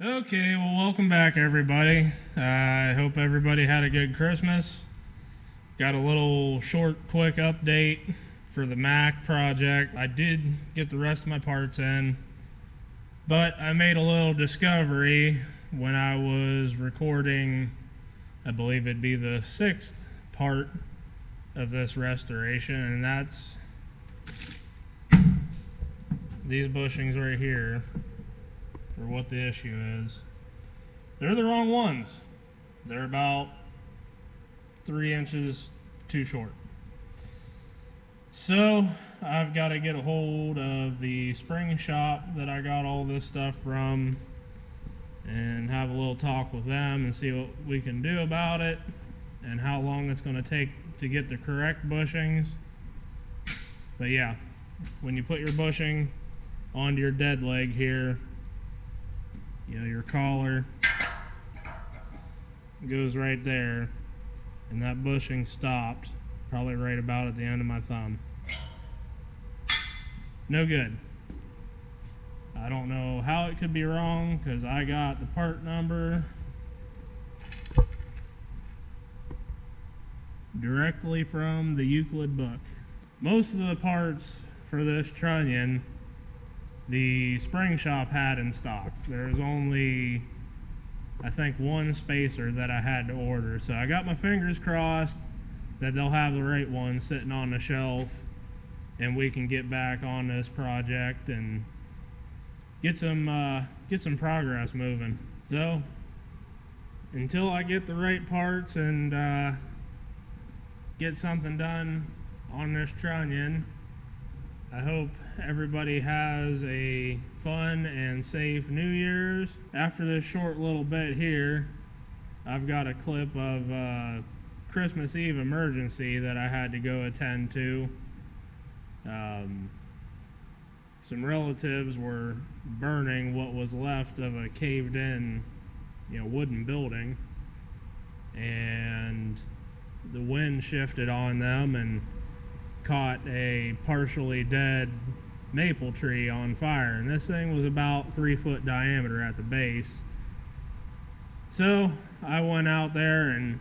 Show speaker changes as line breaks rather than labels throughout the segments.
Okay, well, welcome back, everybody. I hope everybody had a good Christmas. Got a little short, quick update for the Mack project. I did get the rest of my parts in, but I made a little discovery when I was recording, I believe it'd be the 6th part of this restoration, and that's these bushings right here. Or what the issue is. They're the wrong ones. They're about 3 inches too short. So I've got to get a hold of the spring shop that I got all this stuff from and have a little talk with them and see what we can do about it and how long it's going to take to get the correct bushings. But yeah, when you put your bushing onto your dead leg here, you know, your collar goes right there, and that bushing stopped probably right about at the end of my thumb. No good. I don't know how it could be wrong because I got the part number directly from the Euclid book. Most of the parts for this trunnion the spring shop had in stock. There's only, I think, one spacer that I had to order. So I got my fingers crossed that they'll have the right one sitting on the shelf and we can get back on this project and get some progress moving. So until I get the right parts and get something done on this trunnion, I hope everybody has a fun and safe New Year's. After this short little bit here, I've got a clip of Christmas Eve emergency that I had to go attend to. Some relatives were burning what was left of a caved-in, wooden building, and the wind shifted on them and caught a partially dead maple tree on fire, and this thing was about 3 foot diameter at the base. So I went out there and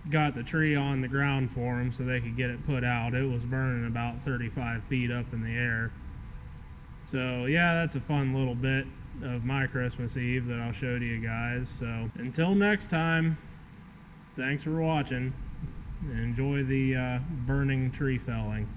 got the tree on the ground for them so they could get it put out. It was burning about 35 feet up in the air. So yeah, that's a fun little bit of my Christmas Eve that I'll show to you guys. So until next time, thanks for watching. Enjoy the burning tree felling.